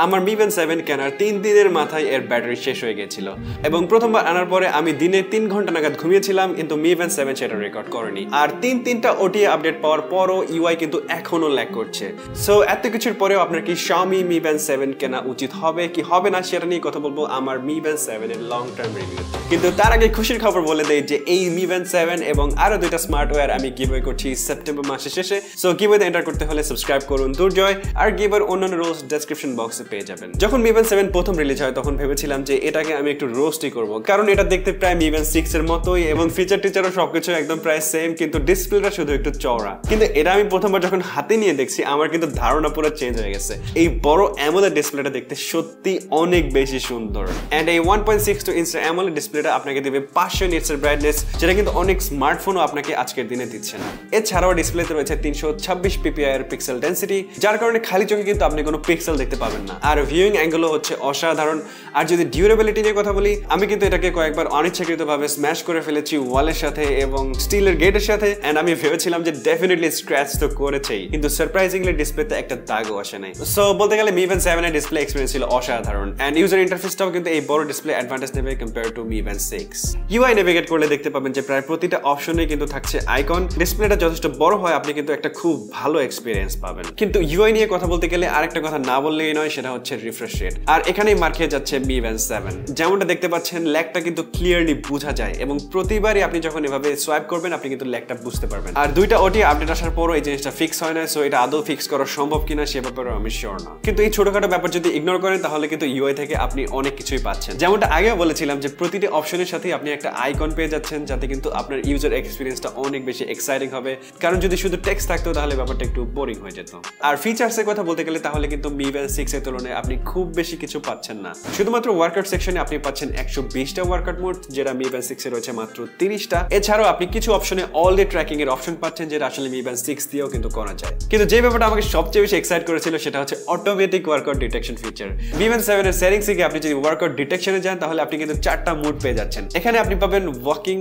আমার Mi Band 7 কেনার 3 দিনের মাথায় এর ব্যাটারি শেষ হয়ে গিয়েছিল এবং প্রথমবার আনার পরে আমি দিনে 3 ঘন্টা নাগাদ ঘুমিয়েছিলাম কিন্তু Mi Band 7 সেটা রেকর্ড করেনি আর তিনটা OTA আপডেট পাওয়ার পরও UI কিন্তু এখনো ল্যাগ করছে সো এত কিছুর পরেও আপনার কি Xiaomi Mi Band 7 কেনা উচিত হবে কি হবে না সেটা নিয়ে কথা বলবো আমার Mi Band 7 এর লং টার্ম রিভিউ কিন্তু তার আগে খুশির খবর বলে দেই যে এই Mi Band 7 এবং আরো দুইটা স্মার্টওয়্যার আমি গিভওয়ে করছি সেপ্টেম্বর মাসের শেষে সো গিভওয়েতে এন্টার করতে হলে সাবস্ক্রাইব করুন দুর্জয় আর গিভওয়ের অন্যান্য রুলস ডেসক্রিপশন বক্সে পেয়ে যাবেন যখন Mi Band 7 প্রথম রিলিজ হয় তখন ভেবেছিলাম যে এটাকে আমি একটু রোস্টই করব কারণ এটা দেখতে প্রায় Mi Band 6 এর মতোই এবং ফিচার টিচারও সবকিছু একদম প্রায় সেম কিন্তু ডিসপ্লেটা শুধু একটু চওড়া কিন্তু এটা আমি প্রথমবার যখন হাতে নিয়ে দেখছি আমার কিন্তু ধারণা পুরো চেঞ্জ হয়ে গেছে এই বড় AMOLED ডিসপ্লেটা দেখতে সত্যি অনেক বেশি সুন্দর এন্ড এই 1.62 ইঞ্চি AMOLED ডিসপ্লেটা আপনাকে দেবে 500 নিটস এর ব্রাইটনেস যেটা কিন্তু অনেক স্মার্টফোনও আপনাকে আজকের দিনে দিচ্ছে না এছাড়াও ডিসপ্লেতে রয়েছে 326 ppi এর পিক্সেল ডেনসিটি যার কারণে খালি চোখে কিন্তু আপনি কোনো পিক্সেল দেখতে পাবেন না আর ভিউইং অ্যাঙ্গেলও হচ্ছে অসাধারণ আর যদি ডিউরেবিলিটি নিয়ে কথা বলি আমি কিন্তু এটাকে কয়েকবার অনিচ্ছাকৃতভাবে স্ম্যাশ করে ফেলেছি ওয়ালের সাথে এবং স্টিলের গেটের সাথে এন্ড আমি ভেবেছিলাম যে ডেফিনেটলি স্ক্র্যাচ তো করেছেই কিন্তু সারপ্রাইজিংলি ডিসপ্লেতে একটা দাগও আসে নাই সো বলতে গেলে Mi Band 7 এর ডিসপ্লে এক্সপেরিয়েন্স ছিল অসাধারণ এন্ড ইউজার ইন্টারফেসটাও কিন্তু এই বড় ডিসপ্লে অ্যাডভান্টেজ নেবে compare to Mi Band 6 UI navigate করলে দেখতে পাবেন যে প্রায় প্রতিটা অপশনে কিন্তু থাকছে আইকন ডিসপ্লেটা যথেষ্ট বড় হয় আপনি কিন্তু একটা খুব ভালো এক্সপেরিয়েন্স পাবেন কিন্তু UI নিয়ে কথা বলতে গেলে আরেকটা কথা না বললেই নয় সেটা হচ্ছে রিফ্রেশ রেট আর এখানেই মার খেয়ে যাচ্ছে Mi Band 7 যেমনটা দেখতে পাচ্ছেন ল্যাগটা কিন্তু ক্লিয়ারলি বোঝা যায় এবং প্রতিবারই আপনি যখন এভাবে সোয়াইপ করবেন আপনি কিন্তু ল্যাগটা বুঝতে পারবেন আর দুইটা OTA আপডেট আসার পরও এই জিনিসটা ফিক্স হয় না সো এটা আদৌ ফিক্স করা সম্ভব কিনা সে ব্যাপারে আমি শিওর না কিন্তু এই ছোটখাটো ব্যাপার যদি ইগনোর করেন তাহলে কিন্তু UI থেকে আপনি অনেক কিছুই পাচ্ছেন যেমনটা আগেও বলেছিলাম যে প্রতিটি অপশনের সাথে আপনি একটা আইকন পেয়ে যাচ্ছেন যাতে কিন্তু আপনার ইউজার এক্সপেরিয়েন্সটা অনেক বেশি এক্সাইটিং হবে কারণ যদি শুধু টেক্সট থাকতো তাহলে ব্যাপারটা একটু বোরিং হয়ে যেত আর ফিচার্সের কথা বলতে গেলে তাহলে কিন্তু Mi Band 6 এর তুলনায় আপনি খুব বেশি কিছু পাচ্ছেন না শুধুমাত্র ওয়ার্কআউট সেকশনে আপনি পাচ্ছেন 120টা ওয়ার্কআউট মোড যেটা Mi Band 6 এ রয়েছে মাত্র 30টা এছাড়াও আপনি কিছু অপশনে অল ডে ট্র্যাকিং এর অপশন পাচ্ছেন যেটা আসলে Mi Band 6 দিয়েও কিন্তু করা যায় কিন্তু যে ব্যাপারটা আমাকে সবচেয়ে বেশি এক্সাইট করেছিল সেটা হচ্ছে automatic workout detection feature Mi Band 7 এর সেটিংসে গিয়ে আপনি যদি ওয়ার্কআউট ডিটেকশনে যান তাহলে আপনি কিন্তু 4টা মোড পেয়ে যাচ্ছেন এখানে আপনি পাবেন ওয়াকিং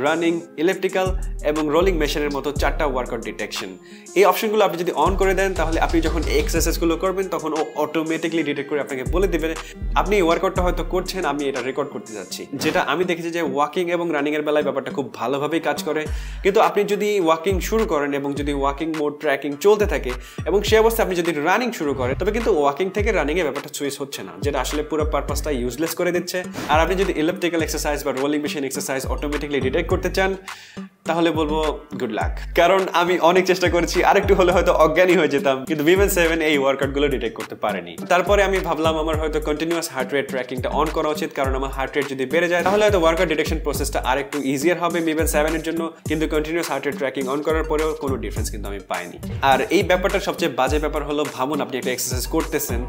রানিং ইলেকট্রিক্যাল এবং রোলিং মেশিনের মতো 4টা ওয়ার্কআউট ডিটেকশন এই অপশনগুলো আপনি যদি অন করে দেন তাহলে আপনি যখন এক্সারসাইজগুলো করবেন তখন ও অটোমেটিকলি ডিটেক্ট করে আপনাকে বলে দিবে আপনি এই ওয়ার্কআউটটা হয়তো করছেন আমি এটা রেকর্ড করতে যাচ্ছি যেটা আমি দেখেছি যে ওয়াকিং এবং রানিং এর বেলায় ব্যাপারটা খুব ভালোভাবেই কাজ করে কিন্তু আপনি যদি ওয়াকিং শুরু করেন এবং যদি ওয়াকিং মোড ট্র্যাকিং চলতে থাকে এবং সেই অবস্থায় আপনি যদি রানিং শুরু করেন তবে কিন্তু ওয়াকিং থেকে রানিং এর ব্যাপারটা সুইচ হচ্ছে না যেটা আসলে পুরো পারপাসটা ইউজলেস করে দিচ্ছে আর আপনি যদি ইলেকট্রিক্যাল এক্সারসাইজ বা rolling machine exercise automatically detect করতে চান তাহলে বলবো গুড লাক কারণ আমি অনেক চেষ্টা করেছি আরেকটু হলে হয়তো অজ্ঞানী হয়ে যেতাম কিন্তু Mi Band 7 এই ওয়ার্কআউটগুলো ডিটেক্ট করতে পারেনি তারপরে আমি ভাবলাম আমার হয়তো কন্টিনিউয়াস হার্ট রেট ট্র্যাকিংটা অন করা উচিত কারণ আমার হার্ট রেট যদি বেড়ে যায় তাহলে হয়তো ওয়ার্কআউট ডিটেকশন প্রসেসটা আরেকটু ইজিয়ার হবে Mi Band 7 এর জন্য কিন্তু continuous heart rate tracking on করার পরেও কোনো ডিফারেন্স কিন্তু আমি পাইনি আর এই ব্যাপারটার সবচেয়ে বাজে ব্যাপার হলো ভাবুন আপনি একটা এক্সারসাইজ করতেছেন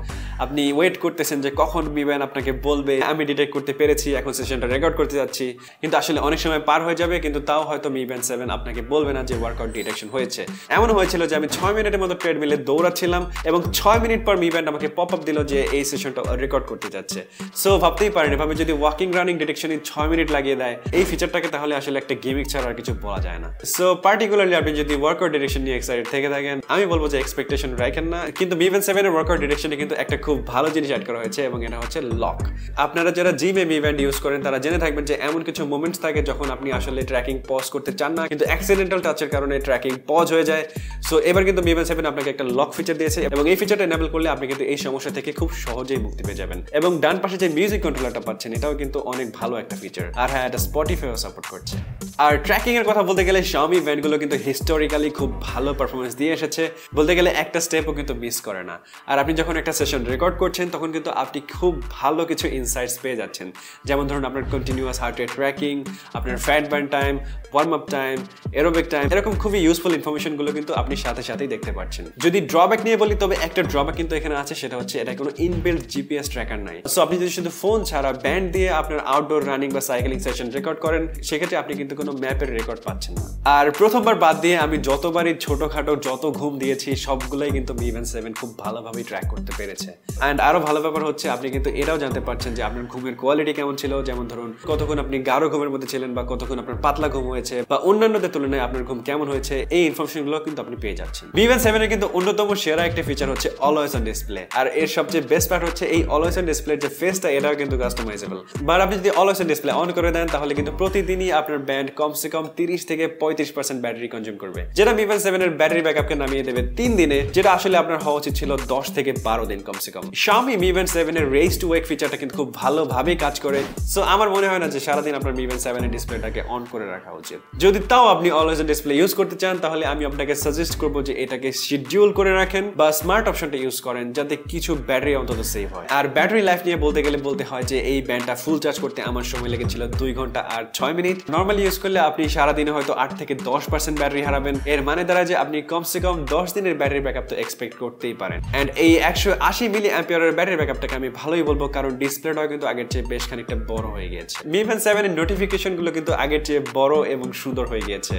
আপনি ওয়েট করতেছেন যে কখন Mi Band আপনাকে বলবে আমি ডিটেক্ট করতে পেরেছি এখন সেশনটা রেকর্ড করতে যাচ্ছি কিন্তু আসলে অনেক সময় পার হয়ে যাবে কিন্তু তাও হয়তো Mi Band 7 আপনাকে বলবে না যে ওয়ার্কআউট ডিটেকশন হয়েছে এমন হয়েছিল যে আমি 6 মিনিটের মতো ট্রেডমিলে দৌড়াচ্ছিলাম এবং 6 মিনিট পর Mi Band আমাকে পপ আপ দিল যে এই সেশনটা রেকর্ড করতে যাচ্ছে সো ভাবতেই পারেন এভাবে যদি ওয়াকিং রানিং ডিটেকশনে 6 মিনিট লাগিয়ে দেয় এই ফিচারটাকে তাহলে আসলে একটা গেমিং ছাড়া আর কিছু বলা যায় না সো পার্টিকুলারলি আপনি যদি ওয়ার্কআউট ডিটেকশন নিয়ে এক্সাইটেড থেকে থাকেন আমি বলবো যে এক্সপেকটেশন রাখেন না কিন্তু Mi Band 7 এর ওয়ার্কআউট ডিটেকশনে কিন্তু একটা খুব ভালো জিনিস অ্যাড করা হয়েছে এবং এটা হচ্ছে লক আপনারা যারা জিমে Mi Band ইউজ করেন তারা জেনে থাকবেন যে এমন কিছু মোমেন্টস থাকে যখন আপনি আসলে ট্র্যাকিং পজ করতে চান না কিন্তু অ্যাক্সিডেন্টাল টাচের কারণে ট্র্যাকিং পজ হয়ে যায় সো এবার কিন্তু Mi Band 7 আপনাকে একটা লক ফিচার দিয়েছে এবং এই ফিচারটা এনেবল করলে আপনি কিন্তু এই সমস্যা থেকে খুব সহজেই মুক্তি পেয়ে যাবেন এবং ডান পাশে যে মিউজিক কন্ট্রোলারটা পাচ্ছেন এটাও কিন্তু অনেক ভালো একটা ফিচার আর হ্যাঁ এটা স্পটিফাইও সাপোর্ট করছে আর ট্র্যাকিং এর কথা বলতে গেলে Xiaomi ব্যান্ডগুলো কিন্তু হিস্টোরিক্যালি খুব ভালো পারফরমেন্স দিয়ে এসেছে বলতে গেলে একটা স্টেপও কিন্তু মিস করে না আর আপনি যখন একটা সেশন রেকর্ড করছেন তখন কিন্তু আপনি খুব ভালো কিছু ইনসাইটস পেয়ে যাচ্ছেন যেমন ধরুন আপনার কন্টিনিউয়াস হার্ট রেট ট্র্যাকিং আপনার fat burn time warm up time aerobic time এরকম খুবই ইউজফুল ইনফরমেশন গুলো কিন্তু আপনি সাথে সাথেই দেখতে পাচ্ছেন যদি ড্রব্যাক নিয়ে বলি তবে একটা ড্রব্যাক কিন্তু এখানে আছে সেটা হচ্ছে এটা কোনো ইনবিল্ট জিপিএস ট্র্যাকার নাই সো আপনি যদি শুধু ফোন ছাড়া ব্যান্ড দিয়ে আপনার আউটডোর রানিং বা সাইক্লিং সেশন রেকর্ড করেন সেক্ষেত্রে আপনি কিন্তু কোনো ম্যাপের রেকর্ড পাচ্ছেন না আর প্রথমবার বাদ দিয়ে আমি যতবারই ছোটখাটো যত ঘুম দিয়েছি সবগুলোই কিন্তু Mi Band 7 খুব ভালোভাবে ট্র্যাক করতে পেরেছে এন্ড আরো ভালো ব্যাপার হচ্ছে আপনি কিন্তু এটাও জানতে পারছেন যে আপনার ঘুমের কোয়ালিটি কেমন ছিল যেমন ধরুন কতক্ষণ আপনি গাঢ় ঘুমের মধ্যে ছিলেন বা কতক্ষণ আপনার পাতলা ঘুম হয়েছে বা অন্যান্যদের তুলনায় আপনার ঘুম কেমন হয়েছে এই ইনফরমেশনগুলো কিন্তু আপনি পেয়ে যাচ্ছেন। Mi Band 7 এর কিন্তু অন্যতম সেরা একটা ফিচার হচ্ছে অলওয়েজ অন ডিসপ্লে, আর এর সবচেয়ে বেস্ট পার্ট হচ্ছে এই অলওয়েজ অন ডিসপ্লের যে ফেসটা এটাও কিন্তু কাস্টমাইজেবল। বাট আপনি যদি অলওয়েজ অন ডিসপ্লে অন করে দেন তাহলে কিন্তু প্রতিদিনই আপনার ব্যান্ড কমসে কম 30 থেকে 35% ব্যাটারি কনজিউম করবে, যেটা Mi Band 7 এর ব্যাটারি ব্যাকআপকে নামিয়ে দেবে 3 দিনে, যেটা আসলে আপনার হওয়া উচিত ছিল 10 থেকে 12 দিন কমসে কম। Xiaomi Mi Band 7 এর রেইজ টু ওয়েক ফিচারটা কিন্তু খুব ভালোভাবে কাজ করে, সো আমার মনে হয় না যে সারাদিন আপনার Mi Band 7 এর ডিসপ্লেটাকে অন করে রাখা উচিত। যদি তাও আপনি অলওয়েজ অন ডিসপ্লে ইউজ করতে চান তাহলে আমি আপনাকে সাজেস্ট করব যে এটাকে শিডিউল করে রাখেন বা স্মার্ট অপশনটা ইউজ করেন, যাতে কিছু ব্যাটারি অন্তত সেভ হয়। আর ব্যাটারি লাইফ নিয়ে বলতে গেলে বলতে হয় যে এই ব্যান্ডটা ফুল চার্জ করতে আমার সময় লেগেছিল 2 ঘন্টা আর 6 মিনিট। নরমালি ইউজ করলে আপনি সারাদিনে হয়তো 8 থেকে 10% ব্যাটারি হারাবেন। এর মানে দাঁড়ায় যে আপনি কমসে কম 10 দিনের ব্যাটারি ব্যাকআপ তো এক্সপেক্ট করতেই পারেন। এন্ড এই 180 মিলি অ্যাম্পিয়ারের ব্যাটারি ব্যাকআপটাকে আমি ভালোই বলবো, কারণ ডিসপ্লেটাও কিন্তু আগের চেয়ে বেশ খানিকটা বড় হয়ে গিয়েছে। Mi Band 7 এর নোটিফিকেশন গুলো কিন্তু আগের চেয়ে বড় এবং সুন্দর হয়ে গিয়েছে।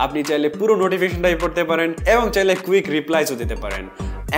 আপনি চাইলে পুরো নোটিফিকেশনটাই পড়তে পারেন এবং চাইলে কুইক রিপ্লাইও দিতে পারেন।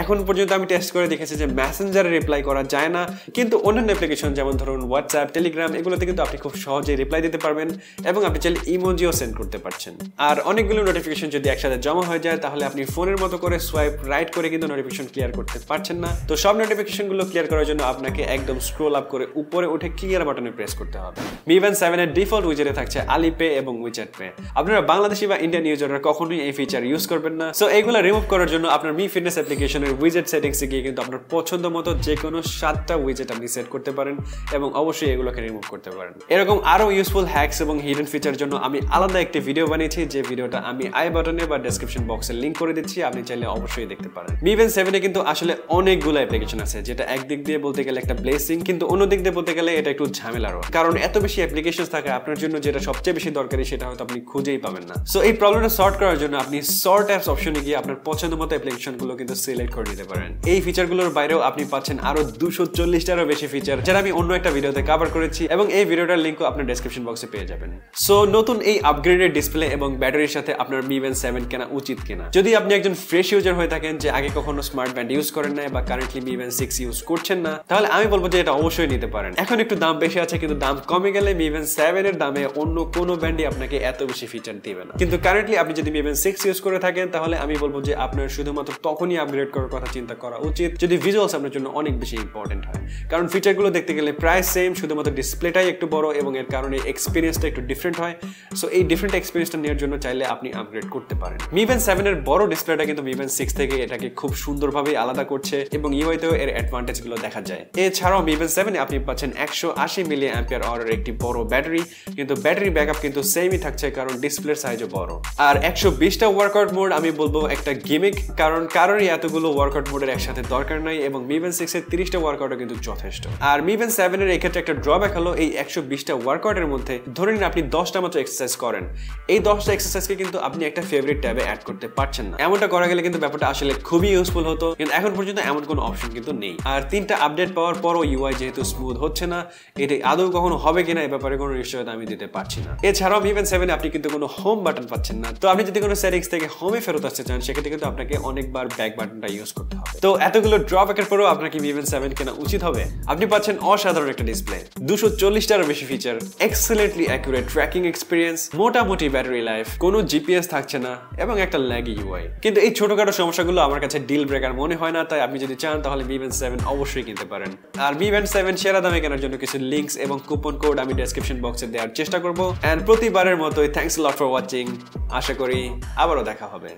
এখন পর্যন্ত আমি টেস্ট করে দেখেছি যে মেসেঞ্জারে রিপ্লাই করা যায় না, কিন্তু অন্যান্য অ্যাপ্লিকেশন যেমন ধরুন হোয়াটসঅ্যাপ, টেলিগ্রাম এগুলোতে কিন্তু আপনি খুব সহজেই রিপ্লাই দিতে পারবেন এবং আপনি চাইলে ইমোজিও সেন্ড করতে পারছেন। আর অনেকগুলো নোটিফিকেশন যদি একসাথে জমা হয়ে যায় তাহলে আপনি ফোনের মতো করে সোয়াইপ রাইট করে কিন্তু নোটিফিকেশন ক্লিয়ার করতে পারছেন না। তো সব নোটিফিকেশনগুলো ক্লিয়ার করার জন্য আপনাকে একদম স্ক্রল আপ করে উপরে উঠে ক্লিয়ার বাটনে প্রেস করতে হবে। Mi Band 7 এর ডিফল্ট উইজেটে থাকছে আলিপে এবং উইচ্যাট পে। আপনারা বাংলাদেশি বা ইন্ডিয়ান ইউজাররা কখনোই এই ফিচার ইউজ করবেন না। সো এইগুলো রিমুভ করার জন্য আপনার Mi Fitness অ্যাপ্লিকেশনের উইজেট সেটিংস গিয়ে কিন্তু আপনার পছন্দ মতো যে কোনো 7টা উইজেট আপনি সেট করতে পারেন এবং অবশ্যই এগুলোকে রিমুভ করতে পারেন। এরকম আরো ইউজফুল হ্যাকস এবং হিডেন ফিচার জন্য আমি আলাদা একটি ভিডিও বানিয়েছি, যে ভিডিওটা আমি আই বাটনে বা ডেসক্রিপশন বক্সে লিংক করে দিচ্ছি, আপনি চাইলে অবশ্যই দেখতে পারেন। Mi Band 7 এ কিন্তু আসলে অনেকগুলো অ্যাপ্লিকেশন আছে, যেটা একদিক দিয়ে বলতে গেলে একটা ব্লেসিং, কিন্তু অন্য দিক দিয়ে বলতে গেলে এটা একটু ঝামেলারও, কারণ এত বেশি অ্যাপ্লিকেশন থাকে আপনার জন্য যেটা সবচেয়ে বেশি দরকারি সেটা হয়তো আপনি খুঁজেই পাবেন না। সো এই প্রবলেমটা সর্ট করার জন্য আপনি সর্ট অ্যাপস অপশনে গিয়ে আপনার পছন্দ মতো অ্যাপ্লিকেশনগুলো কিন্তু সিলেক্ট করে নিতে পারেন। এই ফিচারগুলোর বাইরেও আপনি পাচ্ছেন আরো 240টারও বেশি ফিচার, যেটা আমি অন্য একটা ভিডিওতে কভার করেছি এবং এই ভিডিওটার লিংকও আপনার ডেসক্রিপশন বক্সে পেয়ে যাবেন। সো নতুন এই আপগ্রেডেড ডিসপ্লে এবং ব্যাটারির সাথে আপনার Mi Band 7 কেনা উচিত কিনা, যদি আপনি একজন ফ্রেশ ইউজার হয়ে থাকেন যে আগে কখনো স্মার্ট ব্যান্ড ইউজ করেন নাই বা কারেন্টলি Mi Band 6 ইউজ করছেন না, তাহলে আমি বলবো যে এটা অবশ্যই নিতে পারেন। এখন একটু দাম বেশি আছে, কিন্তু দাম কমে গেলে Mi Band 7 এর দামে অন্য কোনো ব্যান্ডই আপনাকে এত বেশি ফিচার দিবে না। কিন্তু কারেন্টলি আপনি যদি Mi Band 6 ইউজ করে থাকেন তাহলে আমি বলবো যে আপনার শুধুমাত্র তখনই আপগ্রেড করার কথা চিন্তা করা উচিত যদি ভিজুয়ালস আপনার জন্য অনেক বেশি ইম্পর্টেন্ট হয়, কারণ ফিচারগুলো দেখতে গেলে প্রায় সেম, শুধুমাত্র ডিসপ্লেটাই একটু বড় এবং এর কারণে এক্সপিরিয়েন্সটা একটু ডিফারেন্ট হয়। সো এই ডিফারেন্ট এক্সপিরিয়েন্সটা নেওয়ার জন্য চাইলে আপনি আপগ্রেড করতে পারেন। Mi Band 7 এর বড় ডিসপ্লেটা কিন্তু Mi Band 6 থেকে এটাকে খুব সুন্দরভাবে আলাদা করছে এবং ইউআইতেও এর অ্যাডভান্টেজগুলো দেখা যায়। এছাড়াও Mi Band 7 এ আপনি পাচ্ছেন 180 মিলি অ্যাম্পিয়ার আওয়ারের একটি বড় ব্যাটারি, কিন্তু ব্যাটারি ব্যাকআপ কিন্তু সেমই থাকছে কারণ ডিসপ্লের সাইজও বড়। আর 120টা ওয়ার্কআউট মোড আমি বলবো একটা গিমিক, কারণ কারোরই এতগুলো ওয়ার্কআউট মোডের একসাথে দরকার নাই এবং Mi Band 6 এর 30টা ওয়ার্কআউটও কিন্তু যথেষ্ট। আর Mi Band 7 এর এক্ষেত্রে একটা ড্রব্যাক হলো এই 120টা ওয়ার্কআউটের মধ্যে ধরে নিন আপনি 10টা মাত্র এক্সারসাইজ করেন, এই 10টা এক্সারসাইজকে কিন্তু আপনি একটা ফেভারিট ট্যাবে অ্যাড করতে পারছেন না। এমনটা করা গেলে কিন্তু ব্যাপারটা আসলে খুবই ইউজফুল হতো, কিন্তু এখন পর্যন্ত এমন কোনো অপশন কিন্তু নেই। আর 3টা আপডেট পাওয়ার পরও ইউআই যেহেতু স্মুথ হচ্ছে না, এটা আদৌ কখনো হবে কিনা এই ব্যাপারে কোনো নিশ্চয়তা আমি দিতে পারছি না। এছাড়াও Mi Band 7 এ আপনি কিন্তু কোনো হোম বাটন পাচ্ছেন না, তো আপনি যদি কোনো সেটিংস থেকে হোমে ফেরত আসতে চান সেক্ষেত্রে কিন্তু আপনাকে অনেকবার ব্যাক বাটনটা ইউজ করতে হবে। তো এতগুলো ড্রব্যাকের পরেও আপনাকে Mi Band 7 কেনা উচিত হবে। আপনি পাচ্ছেন অসাধারণ একটা ডিসপ্লে, 240টারও বেশি feature, excellently accurate tracking experience, মোটামুটি ব্যাটারি লাইফ, কোনো জিপিএস থাকছে না এবং একটা ল্যাগি ইউআই। কিন্তু এই ছোটখাটো সমস্যাগুলো আমার কাছে ডিল ব্রেকার মনে হয় না, তাই আপনি যদি চান তাহলে Mi Band 7 অবশ্যই কিনতে পারেন। আর Mi Band 7 সেরা দামে কেনার জন্য কিছু লিঙ্কস এবং কুপন কোড আমি ডেসক্রিপশন বক্সে দেওয়ার চেষ্টা করব। এন্ড প্রতিবারের মতোই থ্যাঙ্কস লট ফর ওয়াচিং, আশা করি আবারও দেখা হবে।